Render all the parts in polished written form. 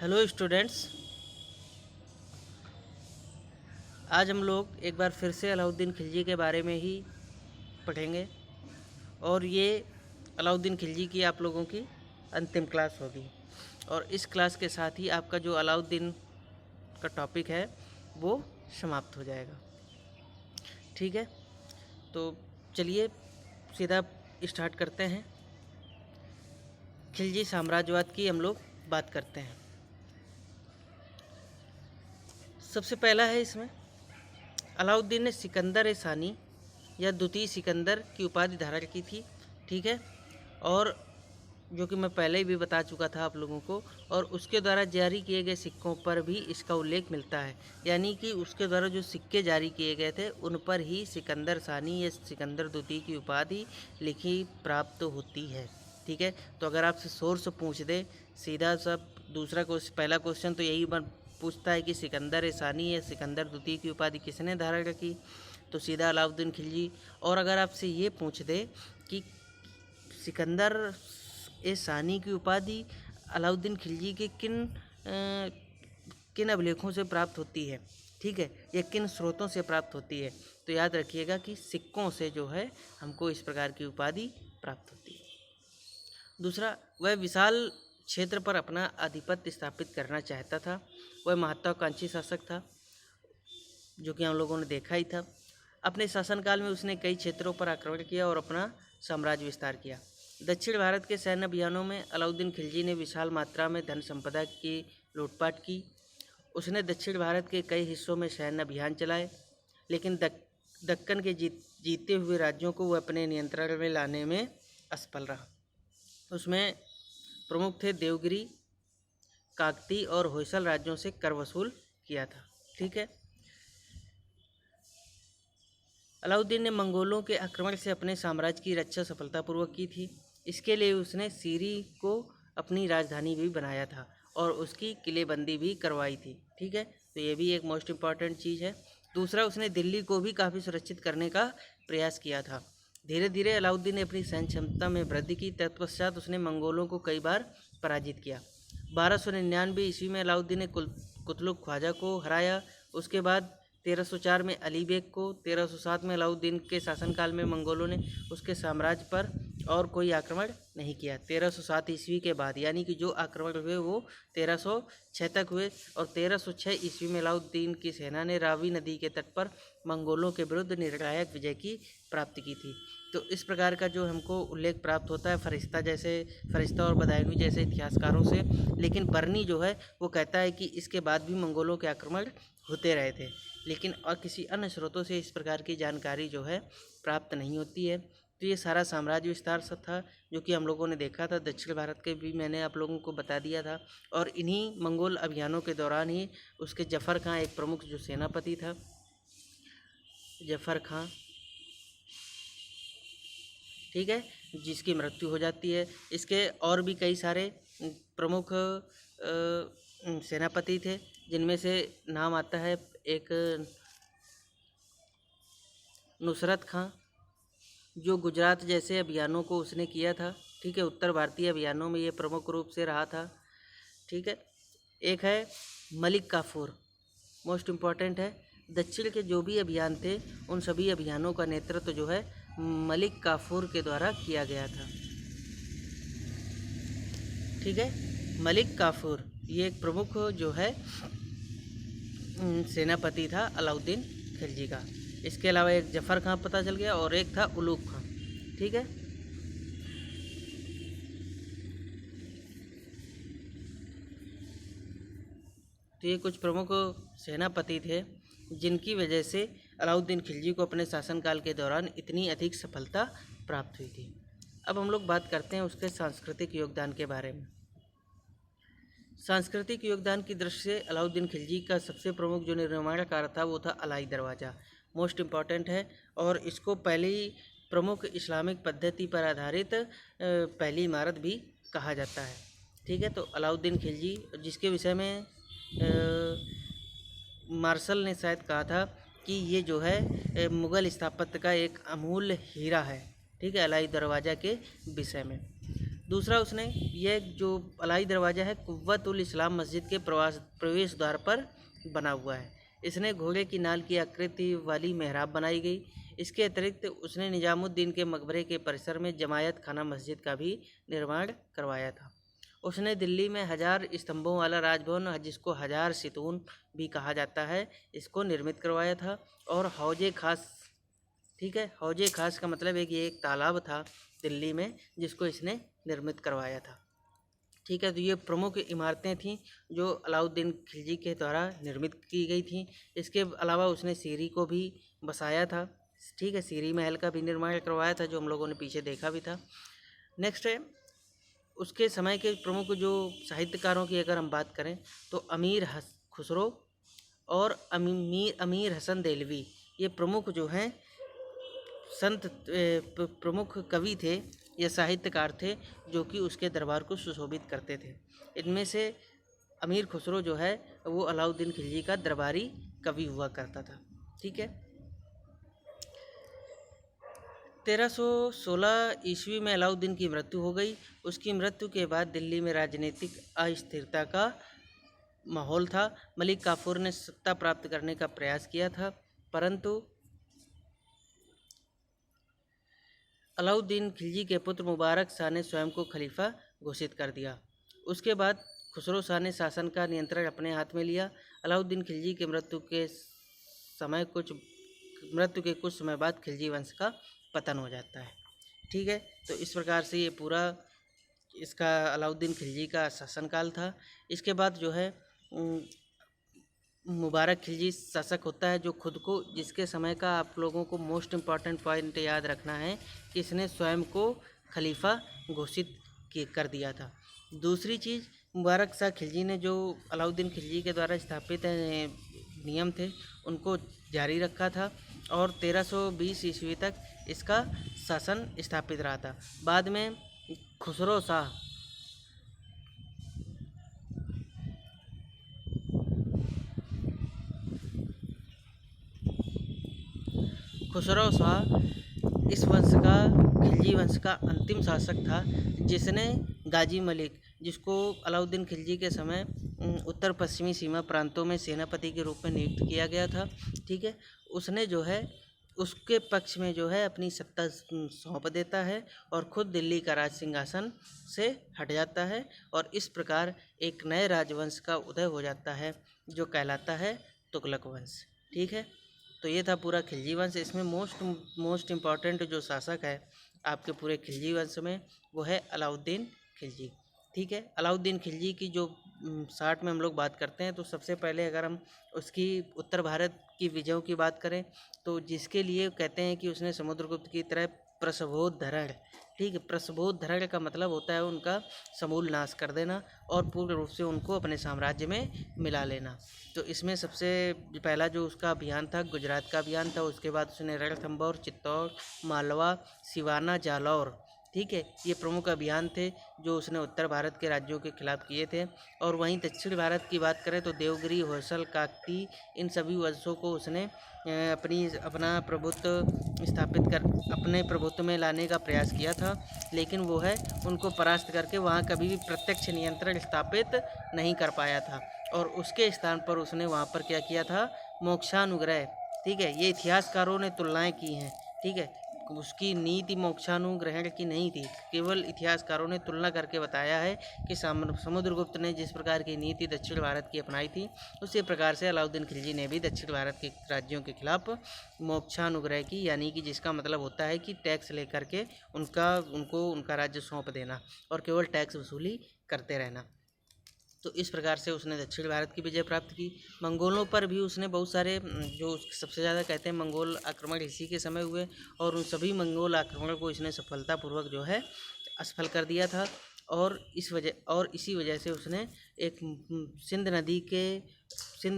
Hello students. आज हम लोग एक बार फिर से अलाउद्दीन खिलजी के बारे में ही पढ़ेंगे और ये अलाउद्दीन खिलजी की आप लोगों की अंतिम क्लास होगी और इस क्लास के साथ ही आपका जो अलाउद्दीन का टॉपिक है वो समाप्त हो जाएगा। ठीक है, तो चलिए सीधा स्टार्ट करते हैं। खिलजी साम्राज्यवाद की हम लोग बात करते हैं। सबसे पहला है इसमें अलाउद्दीन ने सिकंदर सानी या द्वितीय सिकंदर की उपाधि धारण की थी। ठीक है, और जो कि मैं पहले ही भी बता चुका था आप लोगों को, और उसके द्वारा जारी किए गए सिक्कों पर भी इसका उल्लेख मिलता है। यानी कि उसके द्वारा जो सिक्के जारी किए गए थे उन पर ही सिकंदर सानी या सिकंदर द्वितीय की उपाधि लिखी प्राप्त होती है। ठीक है, तो अगर आपसे सोर्स पूछ दे सीधा सब दूसरा क्वेश्चन, पहला क्वेश्चन तो यही पूछता है कि सिकंदर सानी या सिकंदर द्वितीय की उपाधि किसने धारण रखी, तो सीधा अलाउद्दीन खिलजी। और अगर आपसे ये पूछ दे कि सिकंदर सानी की उपाधि अलाउद्दीन खिलजी के किन अभिलेखों से प्राप्त होती है, ठीक है, या किन स्रोतों से प्राप्त होती है, तो याद रखिएगा कि सिक्कों से जो है हमको इस प्रकार की उपाधि प्राप्त होती है। दूसरा, वह विशाल क्षेत्र पर अपना आधिपत्य स्थापित करना चाहता था। वह महत्वाकांक्षी शासक था, जो कि हम लोगों ने देखा ही था। अपने शासनकाल में उसने कई क्षेत्रों पर आक्रमण किया और अपना साम्राज्य विस्तार किया। दक्षिण भारत के सैन्य अभियानों में अलाउद्दीन खिलजी ने विशाल मात्रा में धन संपदा की लूटपाट की। उसने दक्षिण भारत के कई हिस्सों में सैन्य अभियान चलाए, लेकिन दक्कन के जीते हुए राज्यों को वह अपने नियंत्रण में लाने में असफल रहा। उसमें प्रमुख थे देवगिरी, काकती और होयसल राज्यों से कर वसूल किया था। ठीक है, अलाउद्दीन ने मंगोलों के आक्रमण से अपने साम्राज्य की रक्षा सफलतापूर्वक की थी। इसके लिए उसने सीरी को अपनी राजधानी भी बनाया था और उसकी किलेबंदी भी करवाई थी। ठीक है, तो ये भी एक मोस्ट इम्पॉर्टेंट चीज़ है। दूसरा, उसने दिल्ली को भी काफ़ी सुरक्षित करने का प्रयास किया था। धीरे धीरे अलाउद्दीन ने अपनी सैन्य क्षमता में वृद्धि की। तत्पश्चात उसने मंगोलों को कई बार पराजित किया। 1299 ईस्वी में अलाउद्दीन ने कुतलुक ख्वाजा को हराया। उसके बाद 1304 में अली बेग को, 1307 में अलाउद्दीन के शासनकाल में मंगोलों ने उसके साम्राज्य पर और कोई आक्रमण नहीं किया। 1307 ईस्वी के बाद, यानी कि जो आक्रमण हुए वो 1306 तक हुए, और 1306 ईस्वी में अलाउद्दीन की सेना ने रावी नदी के तट पर मंगोलों के विरुद्ध निर्णायक विजय की प्राप्ति की थी। तो इस प्रकार का जो हमको उल्लेख प्राप्त होता है फरिश्ता और बदायूनी जैसे इतिहासकारों से, लेकिन बर्नी जो है वो कहता है कि इसके बाद भी मंगोलों के आक्रमण होते रहे थे, लेकिन और किसी अन्य स्रोतों से इस प्रकार की जानकारी जो है प्राप्त नहीं होती है। तो ये सारा साम्राज्य विस्तार सब था जो कि हम लोगों ने देखा था। दक्षिण भारत के भी मैंने आप लोगों को बता दिया था, और इन्हीं मंगोल अभियानों के दौरान ही उसके जफ़र खां एक प्रमुख जो सेनापति था, जफ़र खां, ठीक है, जिसकी मृत्यु हो जाती है। इसके और भी कई सारे प्रमुख सेनापति थे, जिनमें से नाम आता है एक नुसरत खां, जो गुजरात जैसे अभियानों को उसने किया था। ठीक है, उत्तर भारतीय अभियानों में ये प्रमुख रूप से रहा था। ठीक है, एक है मलिक काफूर, मोस्ट इम्पॉर्टेंट है। दक्षिण के जो भी अभियान थे उन सभी अभियानों का नेतृत्व जो है मलिक काफूर के द्वारा किया गया था। ठीक है, मलिक काफूर ये एक प्रमुख जो है सेनापति था अलाउद्दीन खिलजी का। इसके अलावा एक जफ़र खां पता चल गया और एक था उलूग खां। ठीक है, तो ये कुछ प्रमुख सेनापति थे जिनकी वजह से अलाउद्दीन खिलजी को अपने शासनकाल के दौरान इतनी अधिक सफलता प्राप्त हुई थी। अब हम लोग बात करते हैं उसके सांस्कृतिक योगदान के बारे में। सांस्कृतिक योगदान की दृष्टि से अलाउद्दीन खिलजी का सबसे प्रमुख जो निर्माण कार्य था वो था अलाई दरवाज़ा, मोस्ट इम्पॉर्टेंट है, और इसको पहली प्रमुख इस्लामिक पद्धति पर आधारित पहली इमारत भी कहा जाता है। ठीक है, तो अलाउद्दीन खिलजी, जिसके विषय में मार्शल ने शायद कहा था कि ये जो है मुग़ल स्थापत्य का एक अमूल्य हीरा है। ठीक है, अलाई दरवाज़ा के विषय में। दूसरा उसने यह जो अलाई दरवाज़ा है कुव्वत उल इस्लाम मस्जिद के प्रवेश द्वार पर बना हुआ है। इसने घोड़े की नाल की आकृति वाली मेहराब बनाई गई। इसके अतिरिक्त उसने निजामुद्दीन के मकबरे के परिसर में जमायत खाना मस्जिद का भी निर्माण करवाया था। उसने दिल्ली में 1000 स्तंभों वाला राजभवन, जिसको 1000 सितून भी कहा जाता है, इसको निर्मित करवाया था। और हौजे खास, ठीक है, हौजे खास का मतलब है कि एक तालाब था दिल्ली में जिसको इसने निर्मित करवाया था। ठीक है, तो ये प्रमुख इमारतें थीं जो अलाउद्दीन खिलजी के द्वारा निर्मित की गई थीं। इसके अलावा उसने सीरी को भी बसाया था। ठीक है, सीरी महल का भी निर्माण करवाया था जो हम लोगों ने पीछे देखा भी था। नेक्स्ट है उसके समय के प्रमुख जो साहित्यकारों की अगर हम बात करें तो अमीर खुसरो और अमीर हसन देलवी, ये प्रमुख जो हैं संत प्रमुख कवि थे या साहित्यकार थे जो कि उसके दरबार को सुशोभित करते थे। इनमें से अमीर खुसरो जो है वो अलाउद्दीन खिलजी का दरबारी कवि हुआ करता था। ठीक है, 1316 ईस्वी में अलाउद्दीन की मृत्यु हो गई। उसकी मृत्यु के बाद दिल्ली में राजनीतिक अस्थिरता का माहौल था। मलिक काफूर ने सत्ता प्राप्त करने का प्रयास किया था, परंतु अलाउद्दीन खिलजी के पुत्र मुबारक शाह ने स्वयं को खलीफा घोषित कर दिया। उसके बाद खुसरो शाह ने शासन का नियंत्रण अपने हाथ में लिया। अलाउद्दीन खिलजी के मृत्यु के कुछ समय बाद खिलजी वंश का पतन हो जाता है। ठीक है, तो इस प्रकार से ये पूरा इसका अलाउद्दीन खिलजी का शासनकाल था। इसके बाद जो है मुबारक खिलजी शासक होता है जो खुद को, जिसके समय का आप लोगों को मोस्ट इम्पॉर्टेंट पॉइंट याद रखना है कि इसने स्वयं को खलीफा घोषित कर दिया था। दूसरी चीज़, मुबारक शाह खिलजी ने जो अलाउद्दीन खिलजी के द्वारा स्थापित नियम थे उनको जारी रखा था और 1320 ईस्वी तक इसका शासन स्थापित रहा था। बाद में खुसरो शाह इस वंश का, खिलजी वंश का अंतिम शासक था, जिसने गाजी मलिक, जिसको अलाउद्दीन खिलजी के समय उत्तर पश्चिमी सीमा प्रांतों में सेनापति के रूप में नियुक्त किया गया था। ठीक है, उसने जो है उसके पक्ष में जो है अपनी सत्ता सौंप देता है और खुद दिल्ली का राज सिंहासन से हट जाता है और इस प्रकार एक नए राजवंश का उदय हो जाता है जो कहलाता है तुगलक वंश। ठीक है, तो ये था पूरा खिलजी वंश। इसमें मोस्ट इम्पॉर्टेंट जो शासक है आपके पूरे खिलजी वंश में वो है अलाउद्दीन खिलजी। ठीक है, अलाउद्दीन खिलजी की जो शार्ट में हम लोग बात करते हैं तो सबसे पहले अगर हम उसकी उत्तर भारत की विजयों की बात करें तो जिसके लिए कहते हैं कि उसने समुद्रगुप्त की तरह प्रसवोद्धरण, ठीक है, प्रसवोद्धरण का मतलब होता है उनका समूल नाश कर देना और पूर्ण रूप से उनको अपने साम्राज्य में मिला लेना। तो इसमें सबसे पहला जो उसका अभियान था गुजरात का अभियान था। उसके बाद उसने रणथंभौर, चित्तौड़, मालवा, सिवाना, जालौर, ठीक है, ये प्रमुख अभियान थे जो उसने उत्तर भारत के राज्यों के खिलाफ किए थे। और वहीं दक्षिण भारत की बात करें तो देवगिरी, होयसल, काकती, इन सभी वंशों को उसने अपना प्रभुत्व स्थापित कर अपने प्रभुत्व में लाने का प्रयास किया था, लेकिन वो है उनको परास्त करके वहाँ कभी भी प्रत्यक्ष नियंत्रण स्थापित नहीं कर पाया था। और उसके स्थान पर उसने वहाँ पर क्या किया था, मोक्षानुग्रह। ठीक है, ये इतिहासकारों ने तुलनाएं की हैं। ठीक है, उसकी नीति मोक्षानुग्रहण की नहीं थी, केवल इतिहासकारों ने तुलना करके बताया है कि समुद्रगुप्त ने जिस प्रकार की नीति दक्षिण भारत की अपनाई थी उसी प्रकार से अलाउद्दीन खिलजी ने भी दक्षिण भारत के राज्यों के खिलाफ मोक्षानुग्रह की, यानी कि जिसका मतलब होता है कि टैक्स लेकर के उनको उनका राज्य सौंप देना और केवल टैक्स वसूली करते रहना। तो इस प्रकार से उसने दक्षिण भारत की विजय प्राप्त की। मंगोलों पर भी उसने बहुत सारे, जो सबसे ज़्यादा कहते हैं मंगोल आक्रमण इसी के समय हुए और उन सभी मंगोल आक्रमण को इसने सफलतापूर्वक जो है असफल कर दिया था। और इसी वजह से उसने एक सिंध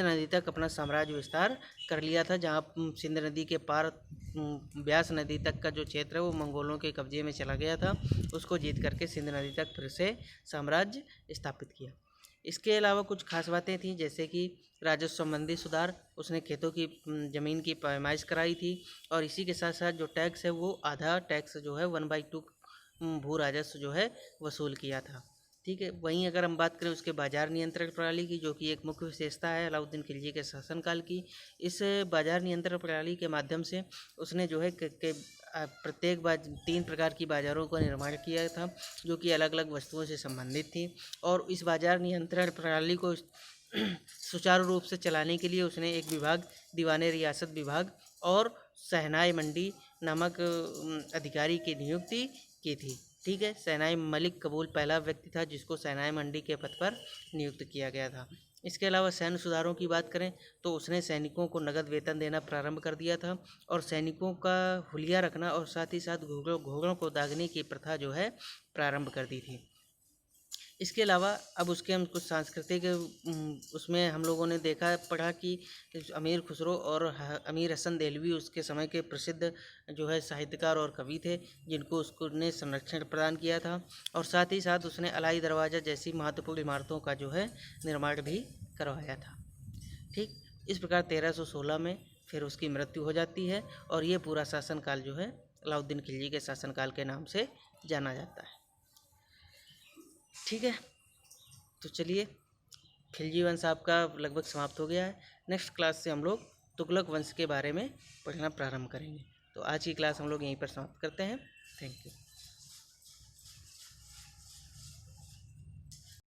नदी तक अपना साम्राज्य विस्तार कर लिया था, जहाँ सिंध नदी के पार ब्यास नदी तक का जो क्षेत्र है वो मंगोलों के कब्जे में चला गया था। उसको जीत करके सिंध नदी तक फिर से साम्राज्य स्थापित किया। इसके अलावा कुछ खास बातें थीं, जैसे कि राजस्व संबंधी सुधार, उसने खेतों की ज़मीन की पैमाइश कराई थी और इसी के साथ साथ जो टैक्स है वो आधा टैक्स जो है 1/2 भू राजस्व जो है वसूल किया था। ठीक है, वहीं अगर हम बात करें उसके बाजार नियंत्रण प्रणाली की, जो कि एक मुख्य विशेषता है अलाउद्दीन खिलजी के शासनकाल की। इस बाजार नियंत्रण प्रणाली के माध्यम से उसने जो है प्रत्येक 3 प्रकार की बाज़ारों का निर्माण किया था, जो कि अलग अलग वस्तुओं से संबंधित थी। और इस बाजार नियंत्रण प्रणाली को सुचारू रूप से चलाने के लिए उसने एक विभाग, दीवाने रियासत विभाग और शहनाई मंडी नामक अधिकारी की नियुक्ति की थी। ठीक है, शहनाई मलिक कबूल पहला व्यक्ति था जिसको शहनाई मंडी के पद पर नियुक्त किया गया था। इसके अलावा सैन्य सुधारों की बात करें तो उसने सैनिकों को नगद वेतन देना प्रारंभ कर दिया था और सैनिकों का हुलिया रखना और साथ ही साथ घोड़ों को दागने की प्रथा जो है प्रारंभ कर दी थी। इसके अलावा अब उसके हम कुछ सांस्कृतिक उसमें हम लोगों ने देखा पढ़ा कि अमीर खुसरो और अमीर हसन देहलवी उसके समय के प्रसिद्ध जो है साहित्यकार और कवि थे, जिनको उसने संरक्षण प्रदान किया था। और साथ ही साथ उसने अलाई दरवाज़ा जैसी महत्वपूर्ण इमारतों का जो है निर्माण भी करवाया था। ठीक, इस प्रकार 1316 में फिर उसकी मृत्यु हो जाती है और ये पूरा शासनकाल जो है अलाउद्दीन खिलजी के शासनकाल के नाम से जाना जाता है। ठीक है, तो चलिए, खिलजी वंश आपका लगभग समाप्त हो गया है। नेक्स्ट क्लास से हम लोग तुगलक वंश के बारे में पढ़ना प्रारंभ करेंगे। तो आज की क्लास हम लोग यहीं पर समाप्त करते हैं। Thank you.